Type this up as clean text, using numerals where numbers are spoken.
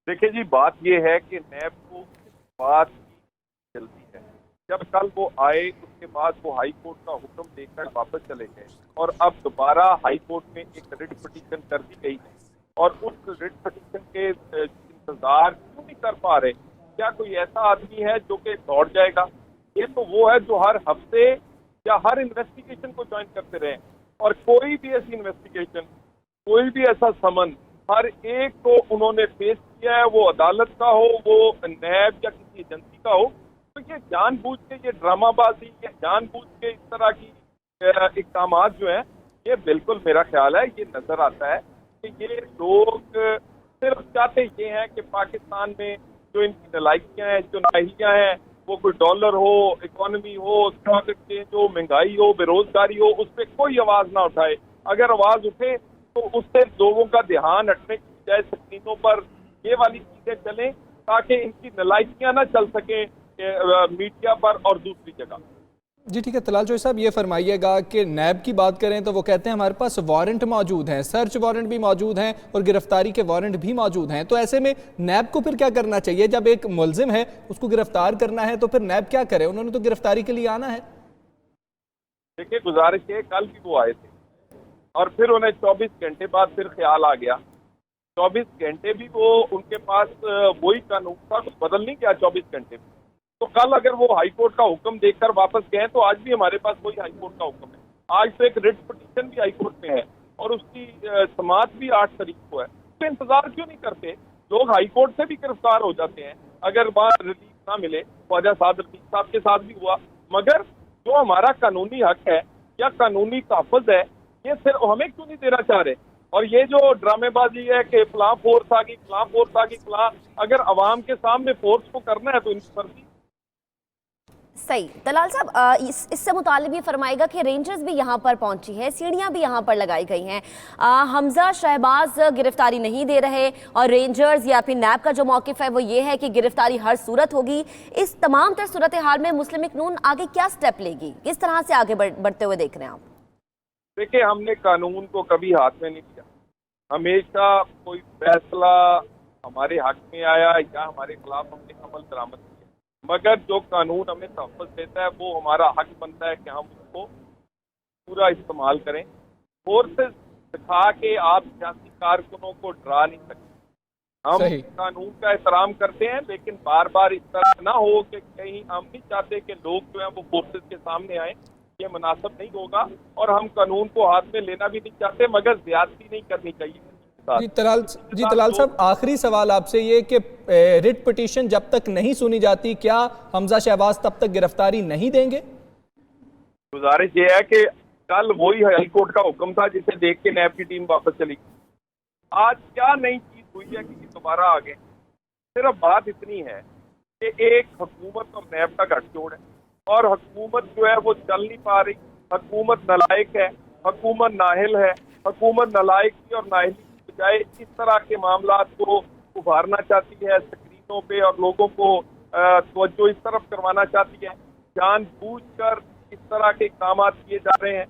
देखिए जी, बात ये है कि नैब को इस बात की जल्दी है। जब कल वो आए उसके बाद वो हाई कोर्ट का हुक्म देकर वापस चले गए और अब दोबारा हाई कोर्ट में एक रिट पिटीशन कर दी गई है और उस रिट पिटीशन के इंतजार क्यों नहीं कर पा रहे? क्या कोई ऐसा आदमी है जो कि दौड़ जाएगा? ये तो वो है जो हर हफ्ते या हर इन्वेस्टिगेशन को ज्वाइन करते रहे और कोई भी ऐसी इन्वेस्टिगेशन, कोई भी ऐसा समन हर एक को उन्होंने फेस किया है, वो अदालत का हो, वो नैब या किसी एजेंसी का हो। तो ये जानबूझ के ये ड्रामाबाजी, ये जानबूझ के इस तरह की इक़दामात जो हैं, ये बिल्कुल मेरा ख्याल है ये नजर आता है कि ये लोग सिर्फ चाहते ये हैं कि पाकिस्तान में जो इनकी नलायकियां हैं, जो नाहियां हैं, वो कोई डॉलर हो, इकोनॉमी हो, स्टॉक एक्सचेंज हो, महंगाई हो, बेरोजगारी हो, उस पर कोई आवाज ना उठाए। अगर आवाज उठे तो उससे लोगों का ध्यान हटने की बजाय स्क्रीनों पर ये वाली चीजें चलें ताकि इनकी नलायकियां ना चल सके मीडिया पर और दूसरी जगह। जी ठीक है तलाल चौधरी साहब, ये फरमाइएगा कि नैब की बात करें तो वो कहते हैं हमारे पास वारंट मौजूद हैं, सर्च वारंट भी मौजूद हैं और गिरफ्तारी के वारंट भी मौजूद हैं। तो ऐसे में नैब को फिर क्या करना चाहिए? जब एक मुलजिम है उसको गिरफ्तार करना है तो फिर नैब क्या करे? उन्होंने तो गिरफ्तारी के लिए आना है। देखिए, गुजारिश है, कल भी वो आए थे और फिर उन्हें 24 घंटे बाद फिर ख्याल आ गया। 24 घंटे भी वो उनके पास वही कानून था, कुछ बदल नहीं गया 24 घंटे में। तो कल अगर वो हाई कोर्ट का हुक्म देखकर वापस गए तो आज भी हमारे पास वही हाई कोर्ट का हुक्म है। आज तो एक रिट पिटीशन भी हाई कोर्ट में है और उसकी समाअत भी 8 तारीख को है। तो इंतजार क्यों नहीं करते? लोग हाई कोर्ट से भी गिरफ्तार हो जाते हैं अगर वहाँ रिलीफ ना मिले। ख्वाजा साद रफीक साहब के साथ भी हुआ। मगर जो हमारा कानूनी हक है या कानूनी तहफ़्फ़ुज़ है, ये सिर्फ हमें क्यों नहीं देना चाह रहे? और ये जो ड्रामेबाजी है कि फलां फोर्स आ गई, फलां फोर्स आ गई, फलां, अगर अवाम के सामने फोर्स को करना है तो इनकी मर्जी। सही। दलाल साहब, इससे मुतालिब ये फरमाएगा कि रेंजर्स भी यहाँ पर पहुंची है, सीढ़ियाँ भी यहाँ पर लगाई गई हैं। हमजा शहबाज गिरफ्तारी नहीं दे रहे और रेंजर्स या फिर नैब का जो मौक़िफ़ है वो ये है कि गिरफ्तारी हर सूरत होगी। इस तमाम तर सूरत हाल में मुस्लिम लीग नून आगे क्या स्टेप लेगी? किस तरह से आगे बढ़ते हुए देख रहे हैं आप? देखिए, हमने कानून को कभी हाथ में नहीं लिया। हमेशा कोई फैसला हमारे हक में आया या हमारे खिलाफ हमने अमल दरामद किया, मगर जो कानून हमें तहफ़्फ़ुज़ देता है वो हमारा हक बनता है कि हम उसको पूरा इस्तेमाल करें। फोर्सेस दिखा के आप सियासी कारकुनों को डरा नहीं सकते। हम कानून का एहतराम करते हैं, लेकिन बार बार इस तरह ना हो कि कहीं हम नहीं चाहते कि लोग जो है वो फोर्सेस के सामने आए। ये मुनासिब नहीं होगा और हम कानून को हाथ में लेना भी नहीं चाहते, मगर ज्यादती नहीं करनी चाहिए। जी तलाल साहब, आखिरी सवाल आपसे ये कि रिट पिटीशन जब तक नहीं सुनी जाती क्या हमजा शहबाज तब तक गिरफ्तारी नहीं देंगे? गुजारिश ये है कि कल वही हाई कोर्ट का हुक्म था जिसे देख के नैब की टीम वापस चली गई। आज क्या नई चीज हुई है कि दोबारा आ गए? सिर्फ बात इतनी है कि एक हुकूमत और नैब का गठजोड़ है और हुकूमत जो है वो चल नहीं पा रही। हुकूमत नालायक है, हुकूमत नाहिल है। हुकूमत नालायक की और नाहिली की बजाय इस तरह के मामलात को उभारना चाहती है स्क्रीनों पे और लोगों को तवज्जो इस तरफ करवाना चाहती है। जानबूझकर इस तरह के इक़दामात किए जा रहे हैं।